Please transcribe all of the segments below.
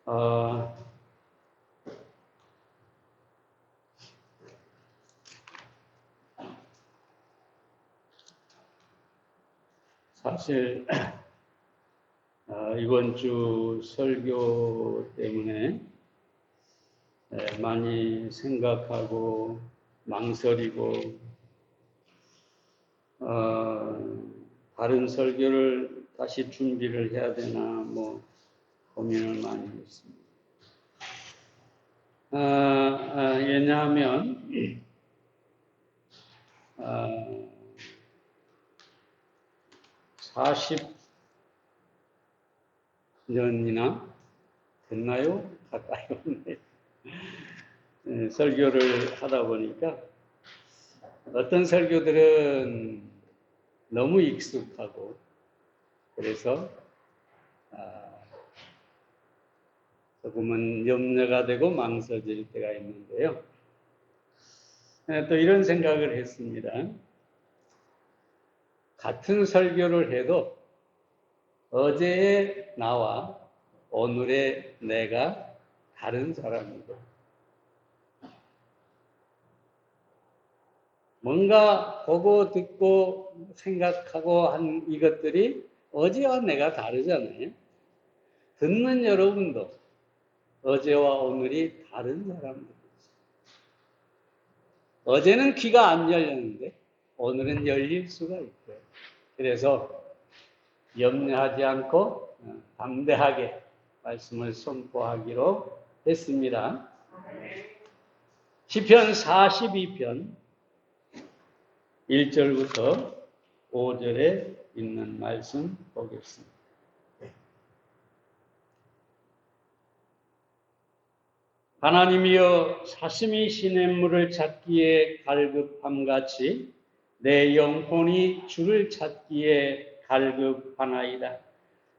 어, 사실 이번 주 설교 때문에 많이 생각하고 망설이고 다른 설교를 다시 준비를 해야 되나 고민을 많이 했습니다. 왜냐하면 40년이나 됐나요? 가까이 오네. 설교를 하다 보니까 어떤 설교들은 너무 익숙하고 그래서 조금은 염려가 되고 망설여질 때가 있는데요. 또 이런 생각을 했습니다. 같은 설교를 해도 어제의 나와 오늘의 내가 다른 사람이고 뭔가 보고 듣고 생각하고 한 이것들이 어제와 내가 다르잖아요. 듣는 여러분도 어제와 오늘이 다른 사람들이죠. 어제는 귀가 안 열렸는데 오늘은 열릴 수가 있고요. 그래서 염려하지 않고 담대하게 말씀을 선포하기로 했습니다. 시편 42편 1절부터 5절에 있는 말씀 보겠습니다. 하나님이여 사슴이 시냇물을 찾기에 갈급함같이 내 영혼이 주를 찾기에 갈급하나이다.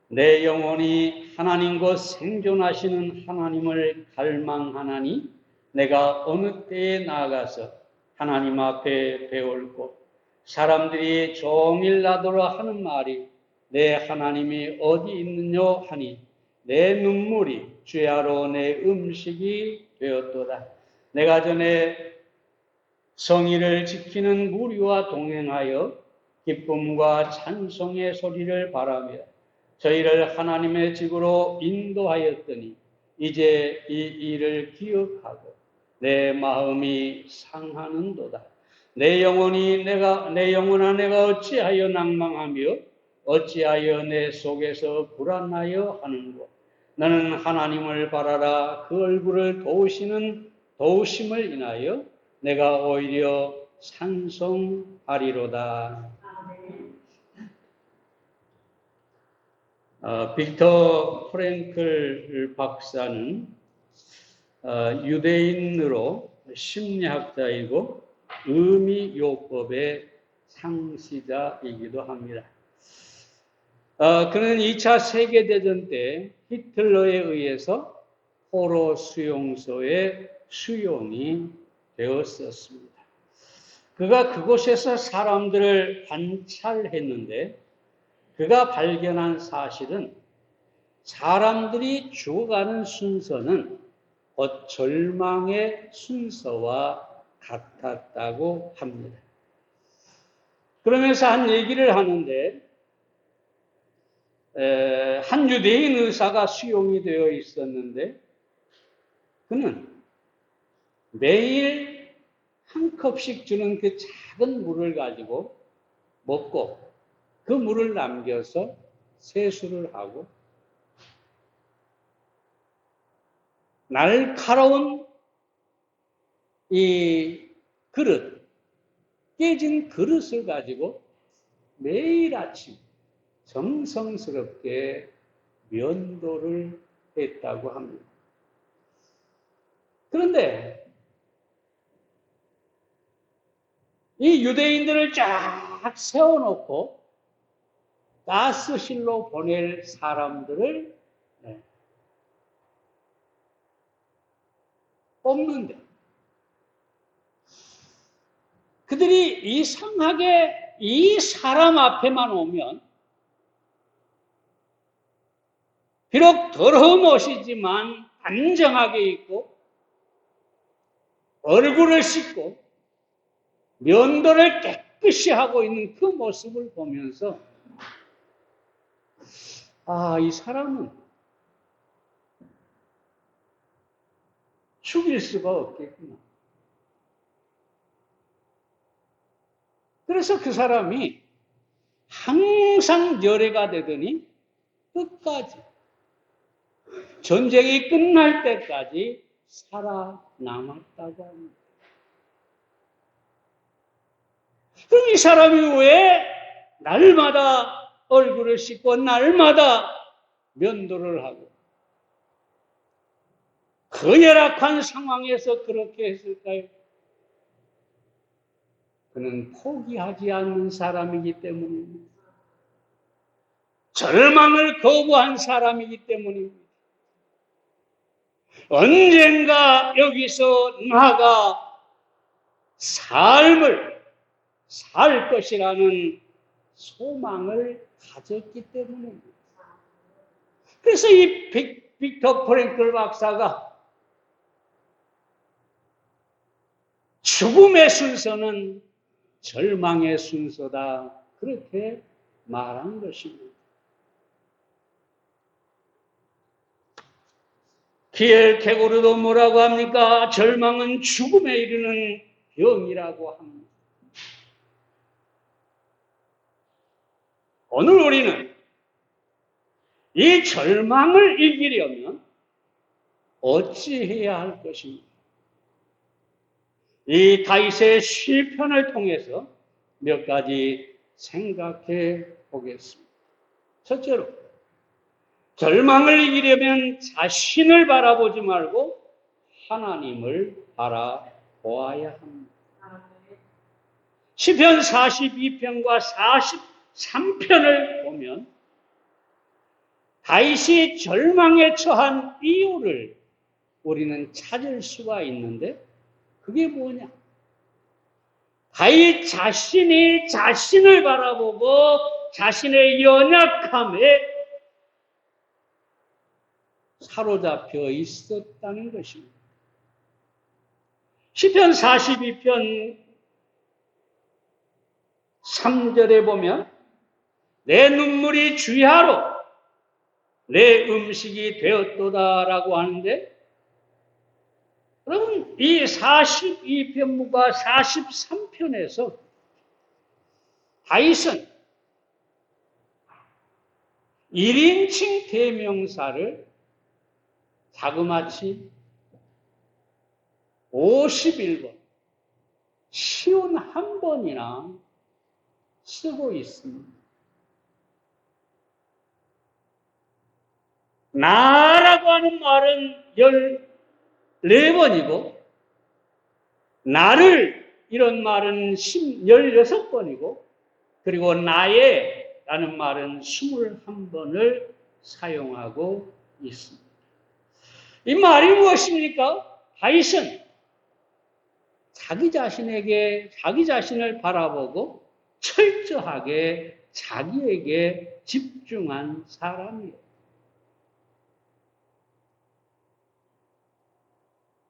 내 영혼이 하나님 곧 생존하시는 하나님을 갈망하나니 내가 어느 때에 나아가서 하나님 앞에 배울고 사람들이 종일 나더러 하는 말이 내 하나님이 어디 있느냐 하니 내 눈물이 주야로 내 음식이 되었도다. 내가 전에 성의를 지키는 무리와 동행하여 기쁨과 찬송의 소리를 바라며 저희를 하나님의 집으로 인도하였더니 이제 이 일을 기억하고 내 마음이 상하는도다. 내 영혼아 내가 어찌하여 낭망하며 어찌하여 내 속에서 불안하여 하는고. 너는 하나님을 바라라. 그 얼굴을 도우심을 인하여 내가 오히려 찬송하리로다. 빅터 프랭클 박사는 유대인으로 심리학자이고 의미요법의 창시자이기도 합니다. 그는 2차 세계대전 때 히틀러에 의해서 포로 수용소에 수용이 되었었습니다. 그가 그곳에서 사람들을 관찰했는데 그가 발견한 사실은 사람들이 죽어가는 순서는 곧 절망의 순서와 같았다고 합니다. 그러면서 한 얘기를 하는데 한 유대인 의사가 수용이 되어 있었는데 그는 매일 한 컵씩 주는 그 작은 물을 가지고 먹고 그 물을 남겨서 세수를 하고 날카로운 이 그릇, 깨진 그릇을 가지고 매일 아침 정성스럽게 면도를 했다고 합니다. 그런데 이 유대인들을 쫙 세워놓고 가스실로 보낼 사람들을 뽑는데 그들이 이상하게 이 사람 앞에만 오면 비록 더러운 옷이지만 단정하게 입고 얼굴을 씻고 면도를 깨끗이 하고 있는 그 모습을 보면서 이 사람은 죽일 수가 없겠구나. 그래서 그 사람이 항상 열애가 되더니 끝까지 전쟁이 끝날 때까지 살아남았다고 합니다. 그럼 이 사람이 왜 날마다 얼굴을 씻고 날마다 면도를 하고 그 열악한 상황에서 그렇게 했을까요? 그는 포기하지 않는 사람이기 때문입니다. 절망을 거부한 사람이기 때문입니다. 언젠가 여기서 나가 삶을 살 것이라는 소망을 가졌기 때문입니다. 그래서 이 빅터 프랭클 박사가 죽음의 순서는 절망의 순서다, 그렇게 말한 것입니다. 키엘케고르도 뭐라고 합니까? 절망은 죽음에 이르는 병이라고 합니다. 오늘 우리는 이 절망을 이기려면 어찌해야 할 것입니까? 이 다윗의 시편을 통해서 몇 가지 생각해 보겠습니다. 첫째로, 절망을 이기려면 자신을 바라보지 말고 하나님을 바라보아야 합니다. 시편 42편과 43편을 보면 다윗이 절망에 처한 이유를 우리는 찾을 수가 있는데, 그게 뭐냐? 다윗 자신이 자신을 바라보고 자신의 연약함에 사로잡혀 있었다는 것입니다. 시편 42편 3절에 보면 내 눈물이 주야로 내 음식이 되었도다라고 하는데, 그럼 이 42편과 43편에서 다윗은 1인칭 대명사를 자그마치 51번, 51번이나 쓰고 있습니다. 나라고 하는 말은 14번이고 나를 이런 말은 16번이고 그리고 나의 라는 말은 21번을 사용하고 있습니다. 이 말이 무엇입니까? 다윗은 자기 자신을 바라보고 철저하게 자기에게 집중한 사람이에요.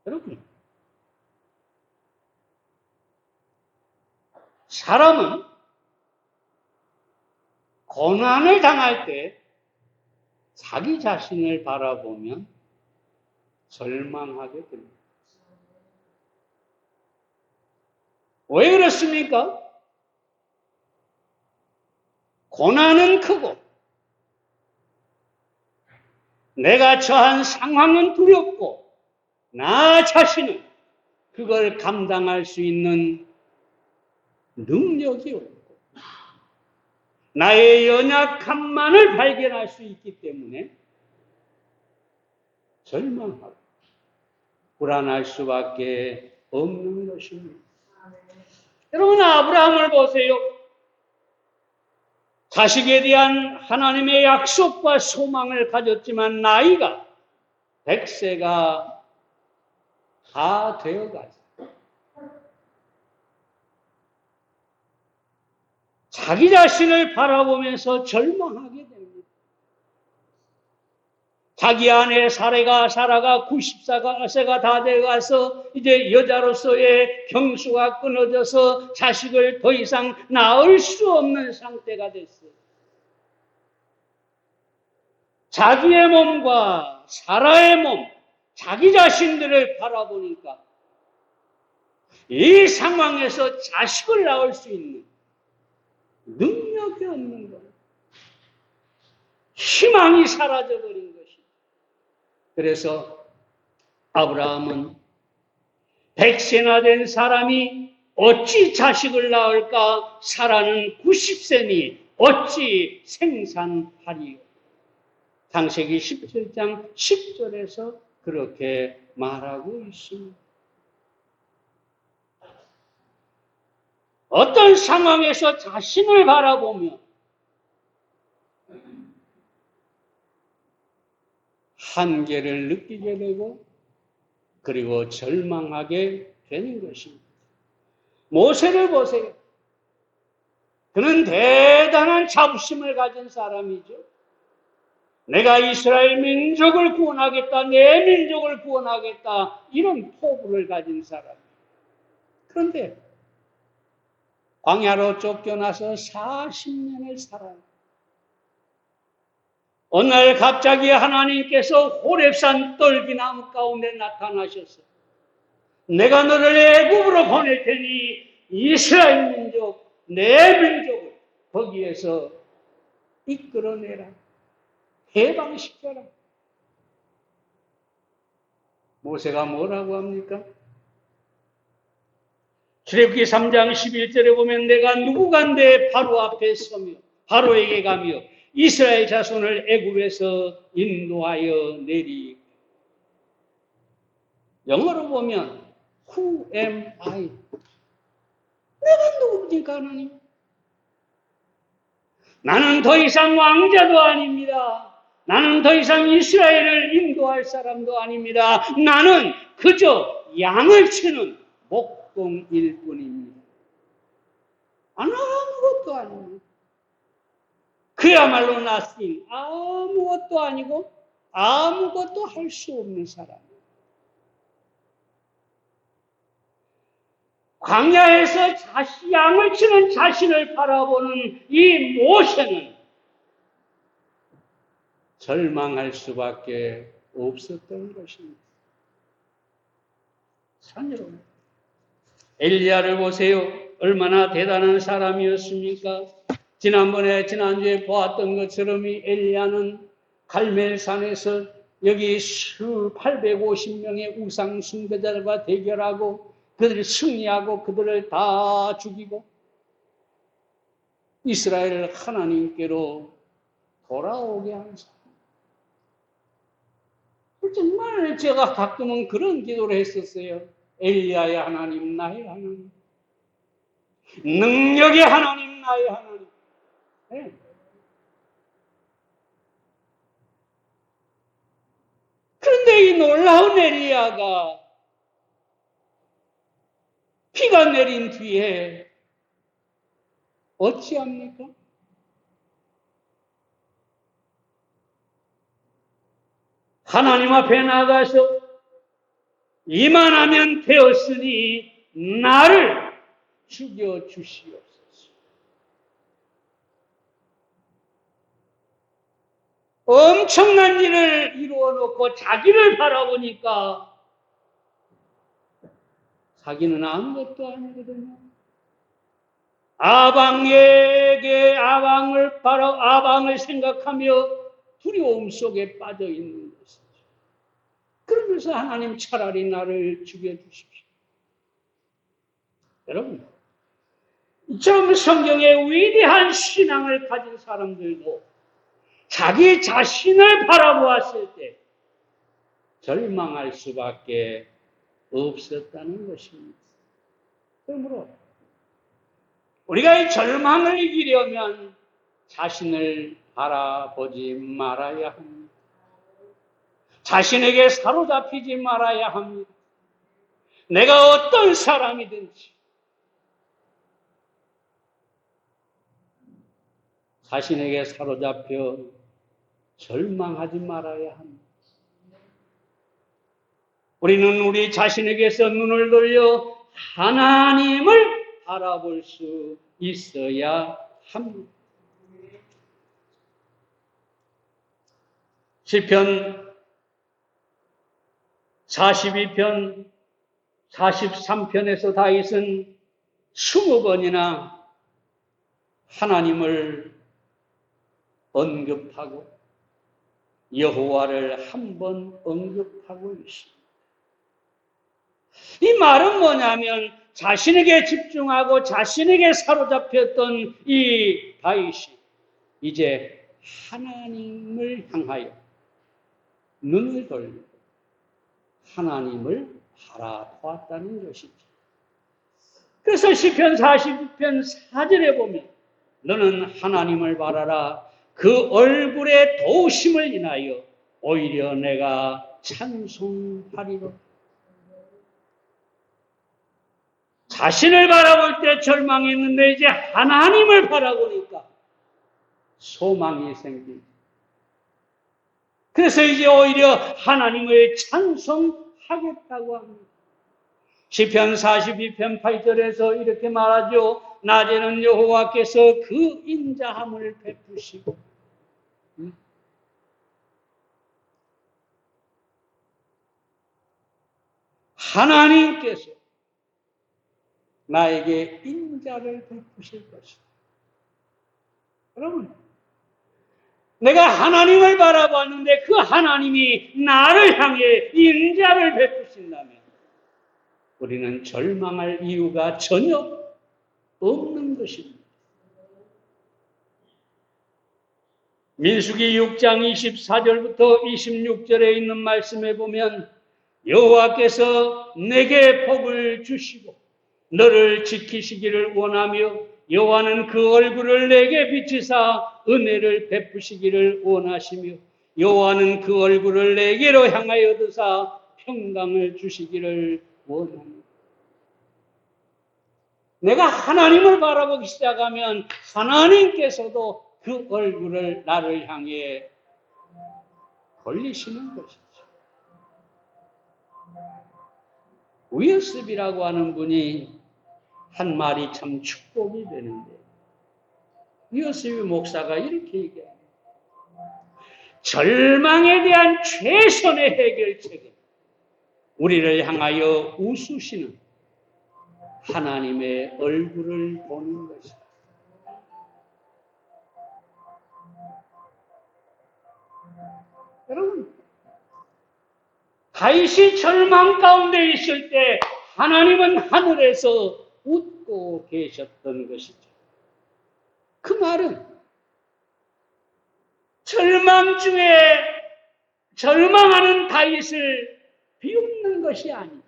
여러분, 사람은 고난을 당할 때 자기 자신을 바라보면 절망하게 됩니다. 왜 그렇습니까? 고난은 크고 내가 처한 상황은 두렵고 나 자신은 그걸 감당할 수 있는 능력이 없고 나의 연약함만을 발견할 수 있기 때문에 절망하고 불안할 수밖에 없는 것입니다. 여러분, 아브라함을 보세요. 자식에 대한 하나님의 약속과 소망을 가졌지만 나이가 100세가 다 되어가지고 자기 자신을 바라보면서 절망하게 됩니다. 자기 아내 사라가 94세가 다 돼가서 이제 여자로서의 경수가 끊어져서 자식을 더 이상 낳을 수 없는 상태가 됐어요. 자기의 몸과 사라의 몸, 자기 자신들을 바라보니까 이 상황에서 자식을 낳을 수 있는 능력이 없는 거예요. 희망이 사라져버린 것이. 그래서 아브라함은 100세나 된 사람이 어찌 자식을 낳을까? 사라는 90세니 어찌 생산하리요? 창세기 17장 10절에서 그렇게 말하고 있습니다. 어떤 상황에서 자신을 바라보며 한계를 느끼게 되고 그리고 절망하게 되는 것입니다. 모세를 보세요. 그는 대단한 자부심을 가진 사람이죠. 내가 이스라엘 민족을 구원하겠다, 내 민족을 구원하겠다, 이런 포부를 가진 사람이에요. 그런데 광야로 쫓겨나서 40년을 살아요. 어느 날 갑자기 하나님께서 호렙산 떨기나무 가운데 나타나셔서 내가 너를 애굽으로 보낼 테니 이스라엘 민족, 내 민족을 거기에서 이끌어내라. 해방시켜라. 모세가 뭐라고 합니까? 출애굽기 3장 11절에 보면 내가 누구간데 바로 앞에 서며 바로에게 가며 이스라엘 자손을 애굽에서 인도하여 내리. 영어로 보면 Who am I? 내가 누구입니까 하나님? 나는 더 이상 왕자도 아닙니다. 나는 더 이상 이스라엘을 인도할 사람도 아닙니다. 나는 그저 양을 치는 목동일 뿐입니다. 아무것도 아닙니다. 그야말로 nothing, 아무것도 아니고 아무것도 할 수 없는 사람. 광야에서 양을 치는 자신을 바라보는 이 모세는 절망할 수밖에 없었던 것입니다. 여러분, 엘리야를 보세요. 얼마나 대단한 사람이었습니까? 지난주에 보았던 것처럼 이 엘리야는 갈멜산에서 여기 850명의 우상 숭배자들과 대결하고 그들을 승리하고 그들을 다 죽이고 이스라엘을 하나님께로 돌아오게 한 사람. 정말 제가 가끔은 그런 기도를 했었어요. 엘리야의 하나님, 나의 하나님. 능력의 하나님, 나의 하나님. 네. 그런데 이 놀라운 엘리야가 비가 내린 뒤에 어찌합니까? 하나님 앞에 나가서 이만하면 되었으니 나를 죽여주시옵소서. 엄청난 일을 이루어 놓고 자기를 바라보니까 자기는 아무것도 아니거든요. 아방을 생각하며 두려움 속에 빠져 있는 것이죠. 그러면서 하나님 차라리 나를 죽여주십시오. 여러분, 좀 성경에 위대한 신앙을 가진 사람들도 자기 자신을 바라보았을 때 절망할 수밖에 없었다는 것입니다. 그러므로 우리가 이 절망을 이기려면 자신을 바라보지 말아야 합니다. 자신에게 사로잡히지 말아야 합니다. 내가 어떤 사람이든지 자신에게 사로잡혀 절망하지 말아야 합니다. 우리는 우리 자신에게서 눈을 돌려 하나님을 바라볼 수 있어야 합니다. 시편 42편, 43편에서 다윗은 20번이나 하나님을 언급하고 여호와를 한 번 언급하고 있습니다. 이 말은 뭐냐면 자신에게 집중하고 자신에게 사로잡혔던 이 다윗이 이제 하나님을 향하여 눈을 돌리고 하나님을 바라보았다는 것이죠. 그래서 시편 42편 4절에 보면 너는 하나님을 바라라. 그 얼굴의 도우심을 인하여 오히려 내가 찬송하리로. 자신을 바라볼 때 절망했는데 이제 하나님을 바라보니까 소망이 생깁니다. 그래서 이제 오히려 하나님을 찬송하겠다고 합니다. 시편 42편 8절에서 이렇게 말하죠. 낮에는 여호와께서 그 인자함을 베푸시고 하나님께서 나에게 인자를 베푸실 것이다. 여러분, 내가 하나님을 바라봤는데 그 하나님이 나를 향해 인자를 베푸신다면 우리는 절망할 이유가 전혀 없는 것입니다. 민수기 6장 24절부터 26절에 있는 말씀에 보면 여호와께서 내게 복을 주시고 너를 지키시기를 원하며 여호와는 그 얼굴을 내게 비치사 은혜를 베푸시기를 원하시며 여호와는 그 얼굴을 내게로 향하여 드사 평강을 주시기를 원합니다. 내가 하나님을 바라보기 시작하면 하나님께서도 그 얼굴을 나를 향해 돌리시는 것이죠. 위어스비라고 하는 분이 한 말이 참 축복이 되는데 위어스비 목사가 이렇게 얘기합니다. 절망에 대한 최선의 해결책은 우리를 향하여 웃으시는 하나님의 얼굴을 보는 것입니다. 여러분, 다윗이 절망 가운데 있을 때 하나님은 하늘에서 웃고 계셨던 것이죠. 그 말은 절망 중에 절망하는 다윗을 비웃는 것이 아니죠.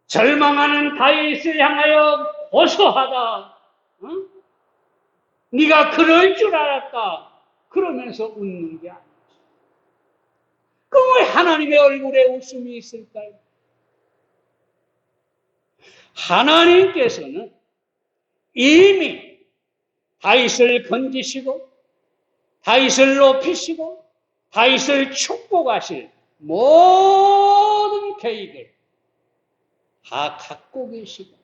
절망하는 다윗을 향하여 고소하다. 네가 그럴 줄 알았다. 그러면서 웃는 게 아니죠. 그럼 왜 하나님의 얼굴에 웃음이 있을까요? 하나님께서는 이미 다윗을 건지시고 다윗을 높이시고 다윗을 축복하실 모든 계획을 다 갖고 계시고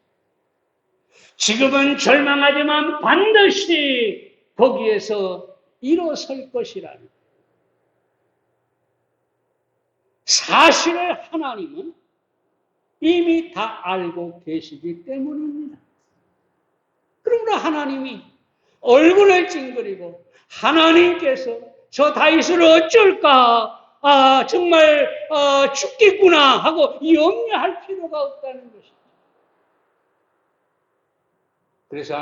지금은 절망하지만 반드시 거기에서 일어설 것이라는 사실을 하나님은 이미 다 알고 계시기 때문입니다. 그러므로 하나님이 얼굴을 찡그리고 하나님께서 저 다윗을 어쩔까? 정말 죽겠구나 하고 염려할 필요가 없다는 것이죠. 그래서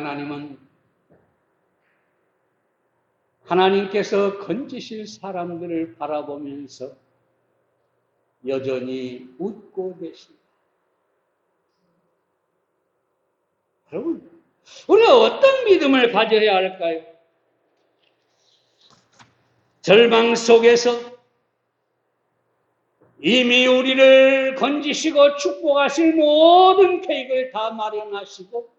하나님께서 건지실 사람들을 바라보면서 여전히 웃고 계십니다. 여러분, 우리가 어떤 믿음을 가져야 할까요? 절망 속에서 이미 우리를 건지시고 축복하실 모든 계획을 다 마련하시고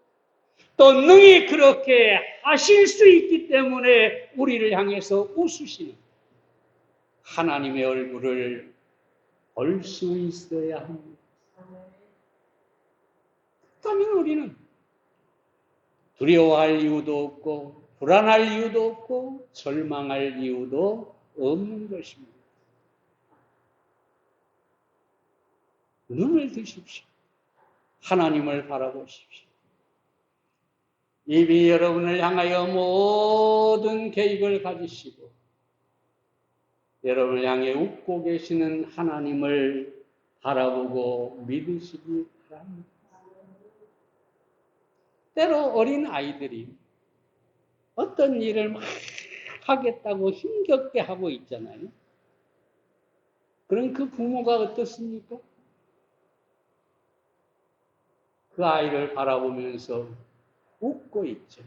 또 능히 그렇게 하실 수 있기 때문에 우리를 향해서 웃으시는 하나님의 얼굴을 볼 수 있어야 합니다. 그렇다면 우리는 두려워할 이유도 없고 불안할 이유도 없고 절망할 이유도 없는 것입니다. 눈을 드십시오. 하나님을 바라보십시오. 이미 여러분을 향하여 모든 계획을 가지시고 여러분을 향해 웃고 계시는 하나님을 바라보고 믿으시기 바랍니다. 때로 어린 아이들이 어떤 일을 막 하겠다고 힘겹게 하고 있잖아요. 그럼 그 부모가 어떻습니까? 그 아이를 바라보면서 웃고 있죠.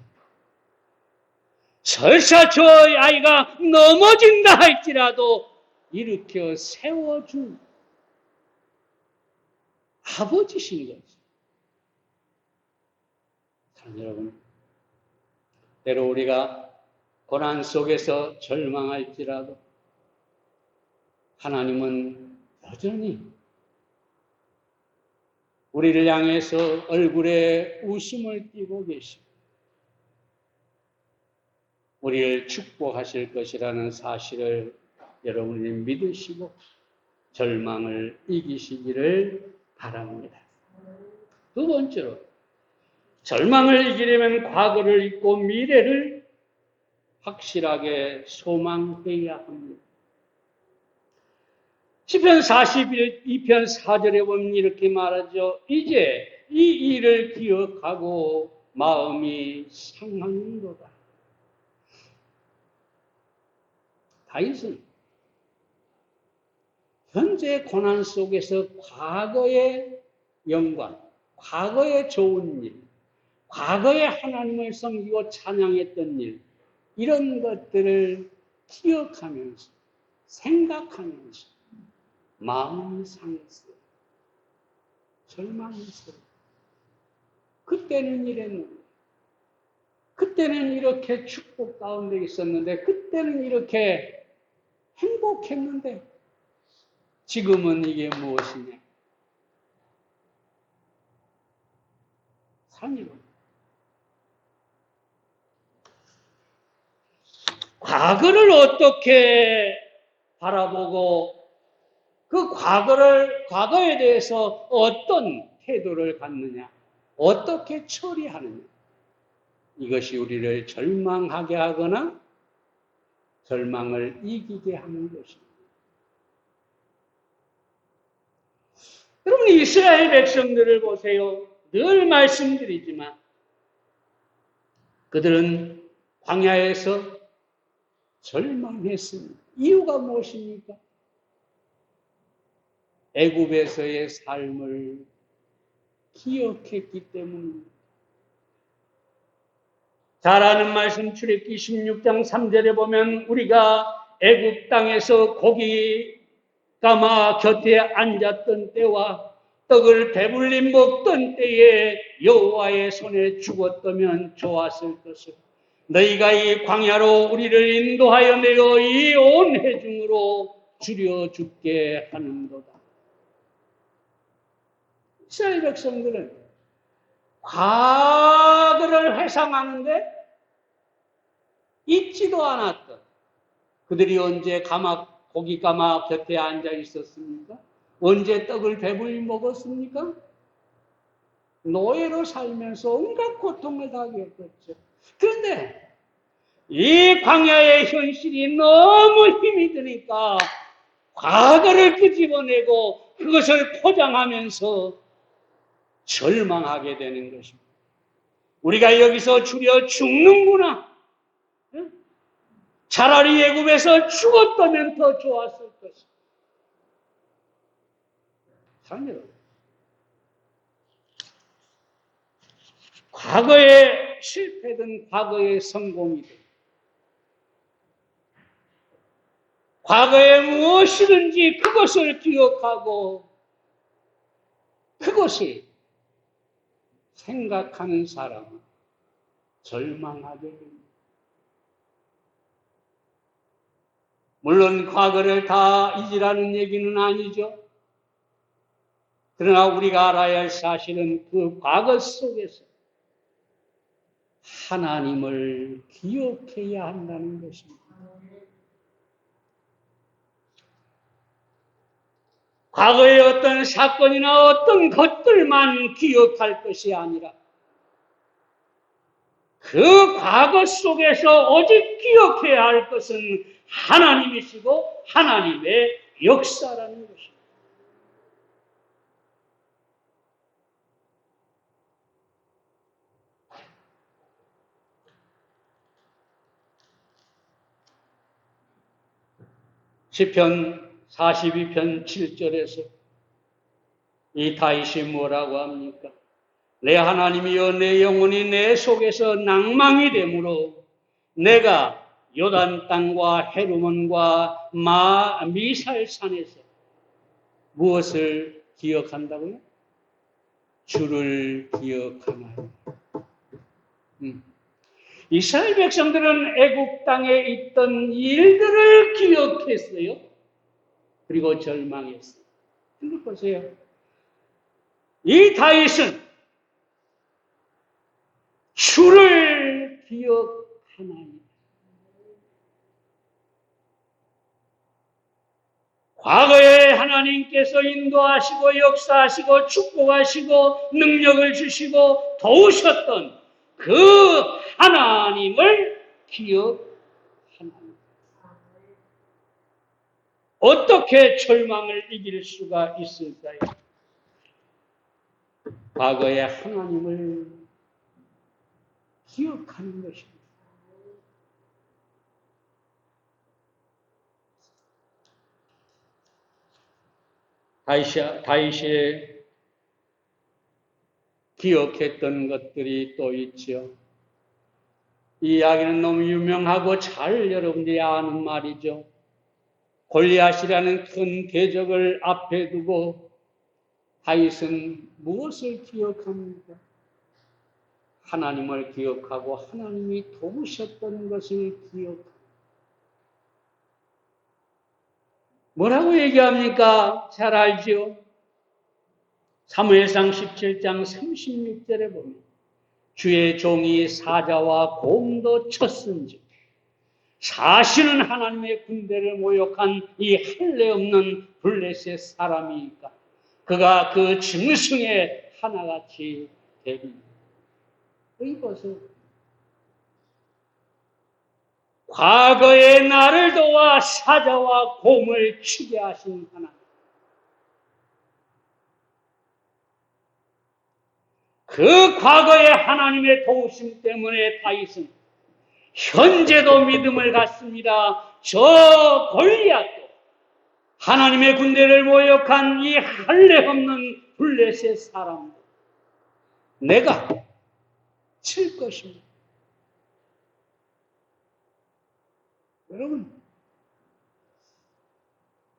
설사 저 아이가 넘어진다 할지라도 일으켜 세워준 아버지신 거죠. 여러분, 때로 우리가 고난 속에서 절망할지라도 하나님은 여전히 우리를 향해서 얼굴에 웃음을 띠고 계시고 우리를 축복하실 것이라는 사실을 여러분이 믿으시고 절망을 이기시기를 바랍니다. 두 번째로 절망을 이기려면 과거를 잊고 미래를 확실하게 소망해야 합니다. 시편 42편 4절에 보면 이렇게 말하죠. 이제 이 일을 기억하고 마음이 상하는도다. 다윗은 현재 고난 속에서 과거의 영광, 과거의 좋은 일, 과거에 하나님을 섬기고 찬양했던 일, 이런 것들을 기억하면서 생각하면서 마음이 상했어요. 절망했어요. 그때는 이랬는데, 그때는 이렇게 축복 가운데 있었는데, 그때는 이렇게 행복했는데, 지금은 이게 무엇이냐? 상이로. 과거를 어떻게 바라보고 그 과거에 대해서 어떤 태도를 갖느냐, 어떻게 처리하느냐. 이것이 우리를 절망하게 하거나 절망을 이기게 하는 것입니다. 여러분, 이스라엘 백성들을 보세요. 늘 말씀드리지만 그들은 광야에서 절망했습니다. 이유가 무엇입니까? 애굽에서의 삶을 기억했기 때문입니다. 잘 아는 말씀 출애굽기 16장 3절에 보면 우리가 애굽 땅에서 고기 가마 곁에 앉았던 때와 떡을 배불리 먹던 때에 여호와의 손에 죽었다면 좋았을 것을 너희가 이 광야로 우리를 인도하여 내어 이 온 회중으로 줄여 죽게 하는도다. 이스라엘 백성들은 과거를 회상하는데 잊지도 않았던 그들이 언제 고기 가마 곁에 앉아 있었습니까? 언제 떡을 배불리 먹었습니까? 노예로 살면서 온갖 고통을 당했었죠. 그런데 이 광야의 현실이 너무 힘이 드니까 과거를 끄집어내고 그것을 포장하면서 절망하게 되는 것입니다. 우리가 여기서 줄여 죽는구나. 차라리 애굽에서 죽었다면 더 좋았을 것입니다. 사랑해요. 과거에 실패든 과거에 성공이든 과거에 무엇이든지 그것을 기억하고 그것이 생각하는 사람은 절망하게 됩니다. 물론 과거를 다 잊으라는 얘기는 아니죠. 그러나 우리가 알아야 할 사실은 그 과거 속에서 하나님을 기억해야 한다는 것입니다. 과거의 어떤 사건이나 어떤 것들만 기억할 것이 아니라 그 과거 속에서 오직 기억해야 할 것은 하나님이시고 하나님의 역사라는 것입니다. 시편 42편 7절에서 이 다윗이 뭐라고 합니까? 내 하나님이여 내 영혼이 내 속에서 낭망이 되므로 내가 요단 땅과 헤르몬과 미살산에서 무엇을 기억한다고요? 주를 기억하나요? 이스라엘 백성들은 애국 땅에 있던 일들을 기억했어요. 그리고 절망했어요. 근데 보세요. 이 다윗은 주를 기억하나니 과거에 하나님께서 인도하시고 역사하시고 축복하시고 능력을 주시고 도우셨던 그 하나님을 기억하나니 어떻게 절망을 이길 수가 있을까요? 과거의 하나님을 기억하는 것입니다. 다윗이 기억했던 것들이 또 있죠. 이 이야기는 너무 유명하고 잘 여러분들이 아는 말이죠. 골리앗이라는 큰 대적을 앞에 두고 다윗은 무엇을 기억합니까? 하나님을 기억하고 하나님이 도우셨던 것을 기억합니다. 뭐라고 얘기합니까? 잘 알죠? 사무엘상 17장 36절에 보면 주의 종이 사자와 곰도 쳤은지 사실은 하나님의 군대를 모욕한 이 할례 없는 블레셋 사람이니까 그가 그 짐승의 하나같이 되리. 이것은 과거에 나를 도와 사자와 곰을 치게 하신 하나님. 그 과거의 하나님의 도우심 때문에 다윗은 현재도 믿음을 갖습니다. 저 골리앗도 하나님의 군대를 모욕한 이 할례 없는 블레셋 사람도 내가 칠 것입니다. 여러분,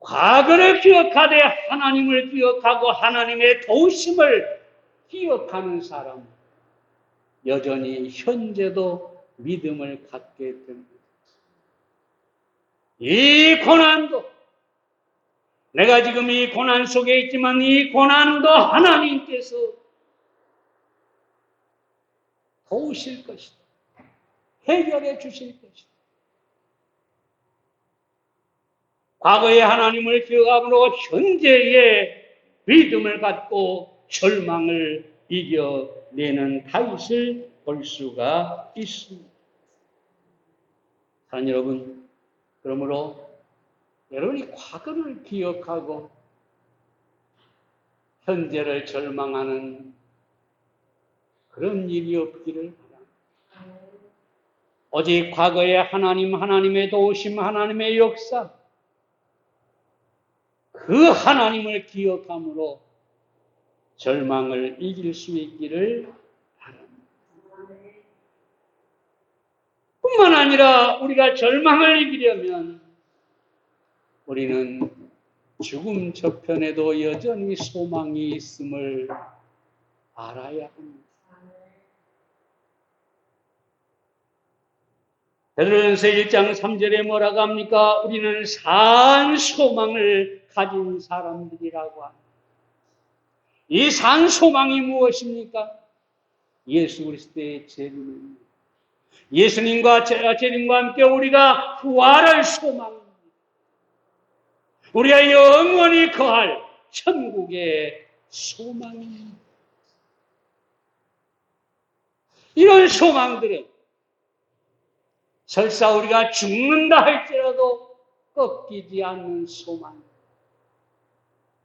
과거를 기억하되 하나님을 기억하고 하나님의 도우심을 기억하는 사람, 여전히 현재도 믿음을 갖게 됩니다. 이 고난도, 내가 지금 이 고난 속에 있지만 이 고난도 하나님께서 도우실 것이다. 해결해 주실 것이다. 과거의 하나님을 기억함으로 현재의 믿음을 갖고 절망을 이겨내는 다윗을 볼 수가 있습니다. 사랑하는 여러분, 그러므로 여러분이 과거를 기억하고 현재를 절망하는 그런 일이 없기를 바랍니다. 오직 과거의 하나님, 하나님의 도우심, 하나님의 역사, 그 하나님을 기억함으로 절망을 이길 수 있기를 바랍니다. 뿐만 아니라 우리가 절망을 이기려면 우리는 죽음 저편에도 여전히 소망이 있음을 알아야 합니다. 베드로전서 1장 3절에 뭐라고 합니까? 우리는 산 소망을 가진 사람들이라고 합니다. 이 산 소망이 무엇입니까? 예수 그리스도의 재림입니다. 예수님과 재림과 함께 우리가 부활할 소망입니다. 우리가 영원히 거할 천국의 소망입니다. 이런 소망들은 설사 우리가 죽는다 할지라도 꺾이지 않는 소망.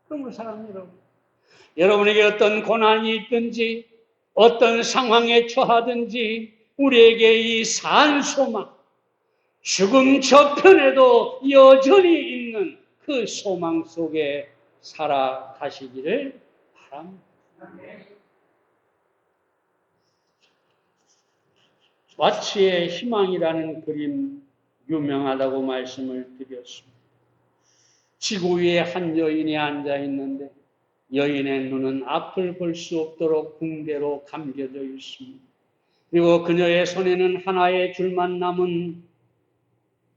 그러므로 사랑하는 여러분, 여러분에게 어떤 고난이 있든지 어떤 상황에 처하든지 우리에게 이 산 소망, 죽음 저편에도 여전히 있는 그 소망 속에 살아가시기를 바랍니다. 와치의 희망이라는 그림 유명하다고 말씀을 드렸습니다. 지구 위에 한 여인이 앉아 있는데 여인의 눈은 앞을 볼 수 없도록 붕대로 감겨져 있습니다. 그리고 그녀의 손에는 하나의 줄만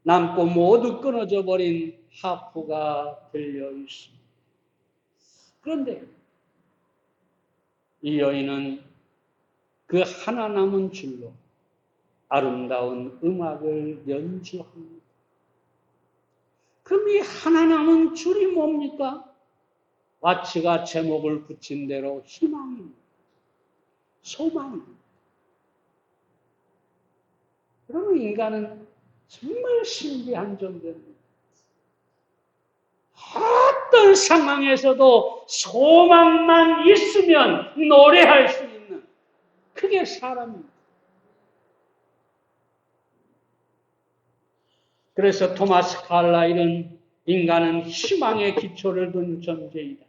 남고 모두 끊어져 버린 하프가 들려 있습니다. 그런데 이 여인은 그 하나 남은 줄로 아름다운 음악을 연주합니다. 그럼 이 하나 남은 줄이 뭡니까? 와치가 제목을 붙인 대로 희망입니다. 소망입니다. 그러면 인간은 정말 신기한 존재입니다. 어떤 상황에서도 소망만 있으면 노래할 수 있는 그게 사람입니다. 그래서 토마스 칼라일은 인간은 희망의 기초를 둔 존재이다.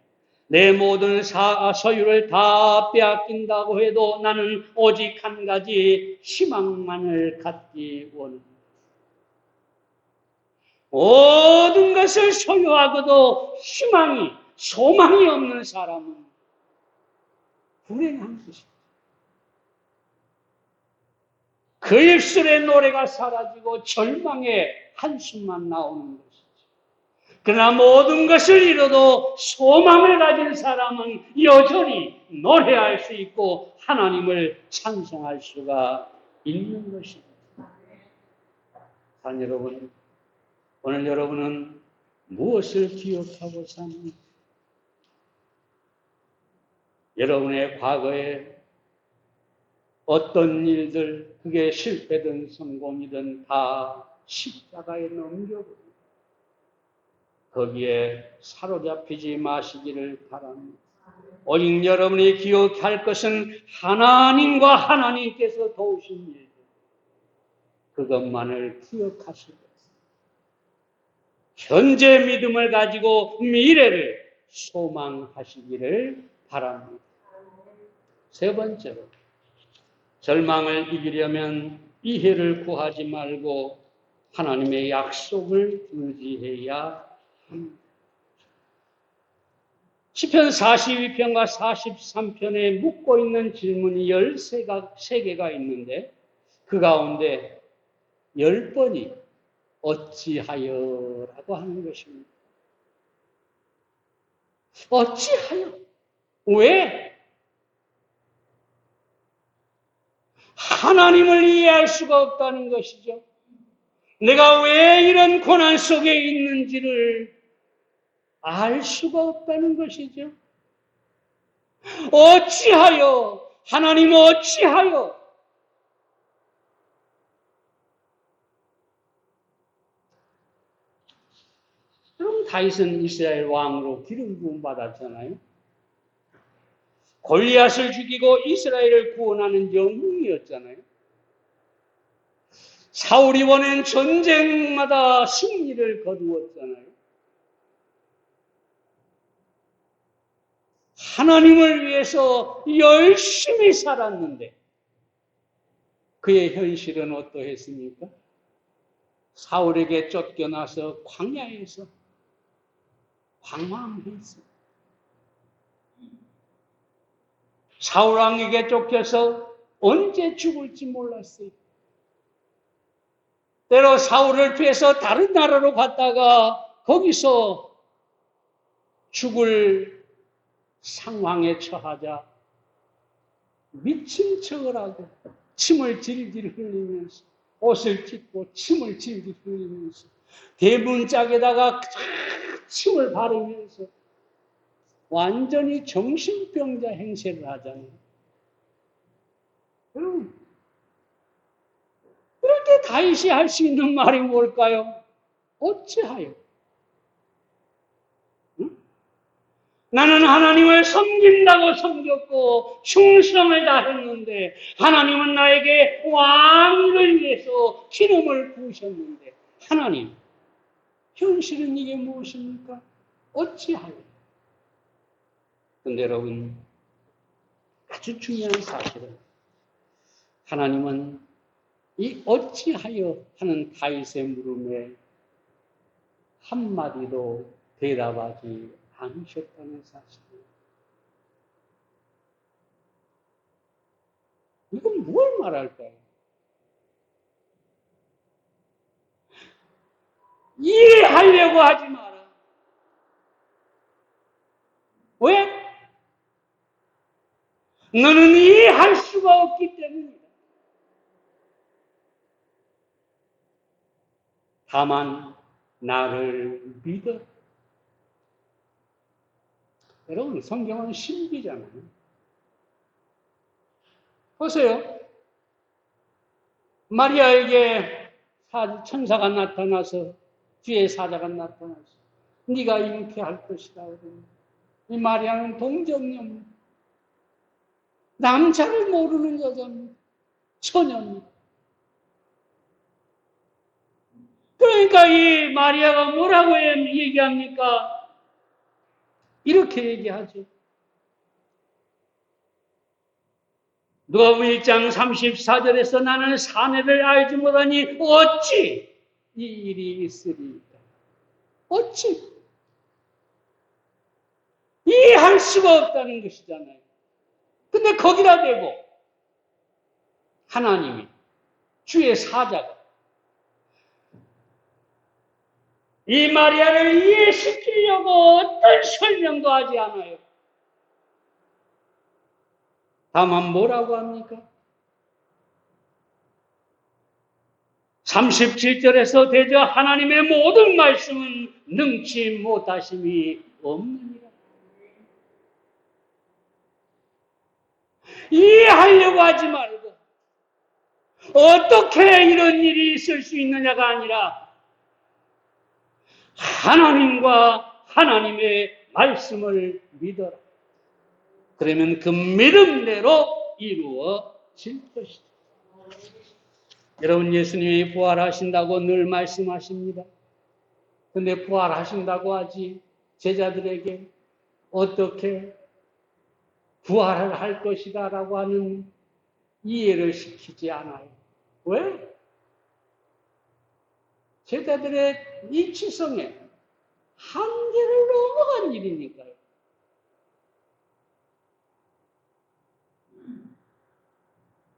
내 모든 소유를 다 빼앗긴다고 해도 나는 오직 한 가지 희망만을 갖기 원한다. 모든 것을 소유하고도 소망이 없는 사람은 불행한 것입니다. 그 입술의 노래가 사라지고 절망의 한숨만 나오는 것이죠. 그러나 모든 것을 잃어도 소망을 가진 사람은 여전히 노래할 수 있고 하나님을 찬송할 수가 있는 것입니다. 사랑하는 여러분, 오늘 여러분은 무엇을 기억하고 사는가? 여러분의 과거에 어떤 일들, 그게 실패든 성공이든 다 십자가에 넘겨버리고 거기에 사로잡히지 마시기를 바랍니다. 오직 여러분이 기억할 것은 하나님과 하나님께서 도우신 일들, 그것만을 기억하시고 현재 믿음을 가지고 미래를 소망하시기를 바랍니다. 세 번째로, 절망을 이기려면 이해를 구하지 말고 하나님의 약속을 의지해야 합니다. 시편 42편과 43편에 묻고 있는 질문이 13개가 있는데 그 가운데 10번이 어찌하여 라고 하는 것입니다. 어찌하여? 왜? 하나님을 이해할 수가 없다는 것이죠. 내가 왜 이런 고난 속에 있는지를 알 수가 없다는 것이죠. 어찌하여? 하나님 어찌하여? 그럼 다윗은 이스라엘 왕으로 기름 부음 받았잖아요. 골리앗을 죽이고 이스라엘을 구원하는 영웅이었잖아요. 사울이 보낸 전쟁마다 승리를 거두었잖아요. 하나님을 위해서 열심히 살았는데 그의 현실은 어떠했습니까? 사울에게 쫓겨나서 광야에서 방황했어요. 사울 왕에게 쫓겨서 언제 죽을지 몰랐어요. 때로 사울을 피해서 다른 나라로 갔다가 거기서 죽을 상황에 처하자 미친 척을 하고 침을 질질 흘리면서 옷을 찢고 침을 질질 흘리면서 대문짝에다가 침을 바르면서 완전히 정신병자 행세를 하잖아요. 여러분, 그럴 때 다윗이 할 수 있는 말이 뭘까요? 어찌하여? 응? 나는 하나님을 섬긴다고 섬겼고 충성을 다했는데 하나님은 나에게 왕을 위해서 기름을 부으셨는데 하나님, 현실은 이게 무엇입니까? 어찌하여? 그런데 여러분, 아주 중요한 사실은 하나님은 이 어찌하여 하는 다윗의 물음에 한마디도 대답하지 않으셨다는 사실이에요. 이건 뭘 말할까요? 이해하려고 하지 마라. 왜? 너는 이해할 수가 없기 때문이다. 다만 나를 믿어. 여러분, 성경은 신비잖아요. 보세요. 마리아에게 천사가 나타나서 뒤에 사자가 나타나서 네가 이렇게 할 것이다. 이 마리아는 동정이 없는 남자를 모르는 여자입니다. 처녀입니다. 그러니까 이 마리아가 뭐라고 얘기합니까? 이렇게 얘기하죠. 누가복음 1장 34절에서 나는 사내를 알지 못하니 어찌 이 일이 있으리까? 어찌? 이해할 수가 없다는 것이잖아요. 근데 거기다 대고 하나님이 주의 사자가 이 마리아를 이해시키려고 어떤 설명도 하지 않아요. 다만 뭐라고 합니까? 37절에서 대저 하나님의 모든 말씀은 능치 못하심이 없느니라. 이해하려고 하지 말고 어떻게 이런 일이 있을 수 있느냐가 아니라 하나님과 하나님의 말씀을 믿어라. 그러면 그 믿음대로 이루어질 것이다. 여러분, 예수님이 부활하신다고 늘 말씀하십니다. 근데 부활하신다고 하지 제자들에게 어떻게 부활을 할 것이다 라고 하는 이해를 시키지 않아요. 왜? 제자들의 이치성에 한계를 넘어간 일이니까요.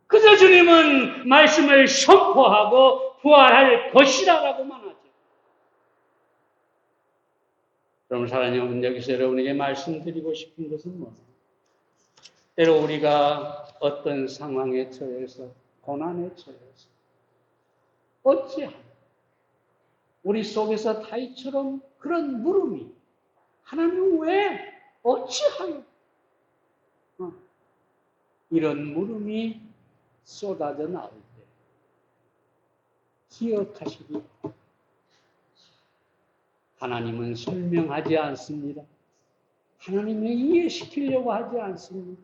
그저 주님은 말씀을 선포하고 부활할 것이다라고만 하죠. 그럼 사랑하는 여러분, 여기서 여러분에게 말씀드리고 싶은 것은 뭐예요? 때로 우리가 어떤 상황에 처해서 고난에 처해서 어찌하여 우리 속에서 다윗처럼 그런 물음이 하나님 왜 어찌하여 이런 물음이 쏟아져 나올 때 기억하시기 하나님은 설명하지 않습니다. 하나님을 이해시키려고 하지 않습니다.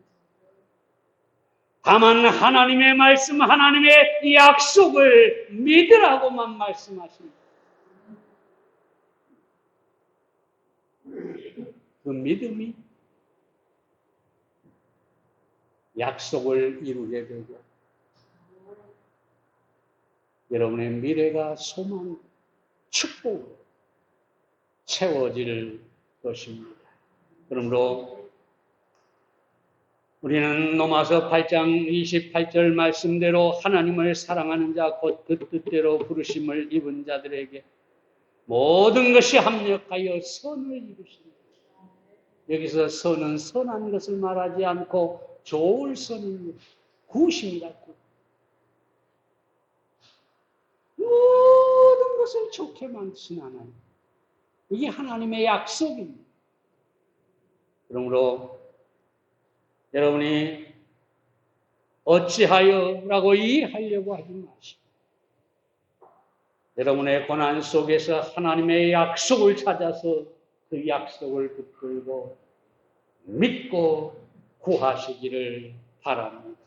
다만 하나님의 말씀, 하나님의 약속을 믿으라고만 말씀하십니다. 그 믿음이 약속을 이루게 되고 여러분의 미래가 소망, 축복으로 채워질 것입니다. 그러므로 우리는 로마서 8장 28절 말씀대로 하나님을 사랑하는 자 곧 그 뜻대로 부르심을 입은 자들에게 모든 것이 합력하여 선을 이루십니다. 여기서 선은 선한 것을 말하지 않고 좋을 선입니다. 굿입니다. 굿. 모든 것을 좋게 만드신 하나님. 이게 하나님의 약속입니다. 그러므로 여러분이 어찌하여 라고 이해하려고 하지 마시고 여러분의 고난 속에서 하나님의 약속을 찾아서 그 약속을 붙들고 믿고 구하시기를 바랍니다.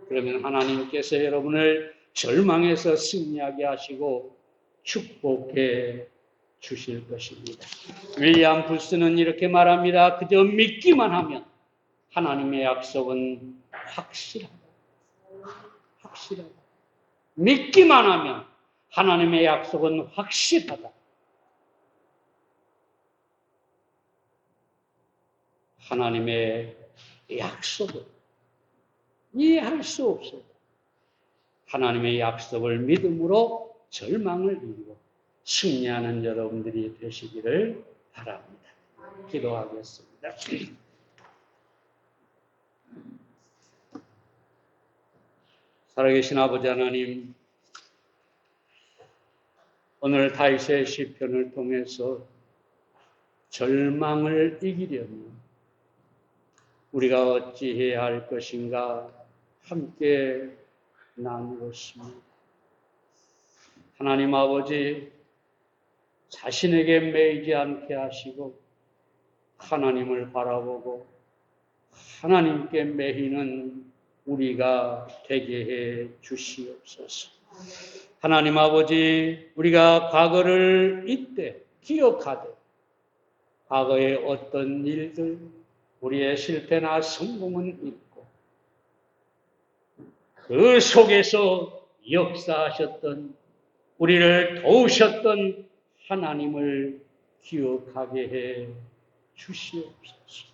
그러면 하나님께서 여러분을 절망에서 승리하게 하시고 축복해 주실 것입니다. 윌리엄 불스는 이렇게 말합니다. 그저 믿기만 하면 하나님의 약속은 확실하다. 확실하다. 믿기만 하면 하나님의 약속은 확실하다. 하나님의 약속을 이해할 수 없어요. 하나님의 약속을 믿음으로 절망을 이기고 승리하는 여러분들이 되시기를 바랍니다. 기도하겠습니다. 살아계신 아버지 하나님, 오늘 다윗의 시편을 통해서 절망을 이기려면 우리가 어찌해야 할 것인가 함께 나누었습니다. 하나님 아버지, 자신에게 매이지 않게 하시고 하나님을 바라보고 하나님께 매이는 우리가 되게 해 주시옵소서. 하나님 아버지, 우리가 과거를 이때 기억하되 과거의 어떤 일들, 우리의 실패나 성공은 있고 그 속에서 역사하셨던 우리를 도우셨던 하나님을 기억하게 해 주시옵소서.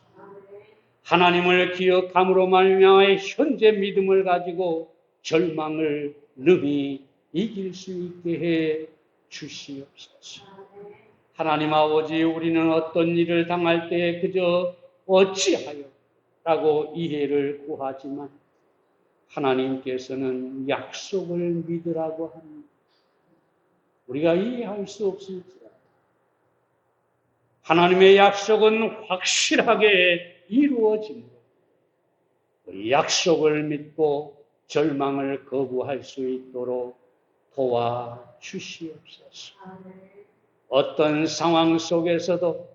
하나님을 기억함으로 말미암아 현재 믿음을 가지고 절망을 능히 이길 수 있게 해 주시옵소서. 하나님 아버지, 우리는 어떤 일을 당할 때 그저 어찌하여 라고 이해를 구하지만 하나님께서는 약속을 믿으라고 합니다. 우리가 이해할 수 없을지라도 하나님의 약속은 확실하게 이루어집니다. 그 약속을 믿고 절망을 거부할 수 있도록 도와주시옵소서. 어떤 상황 속에서도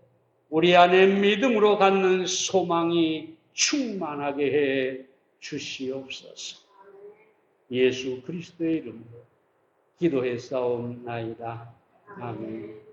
우리 안에 믿음으로 갖는 소망이 충만하게 해 주시옵소서. 예수 그리스도의 이름으로 기도해 싸움나이다. 아멘.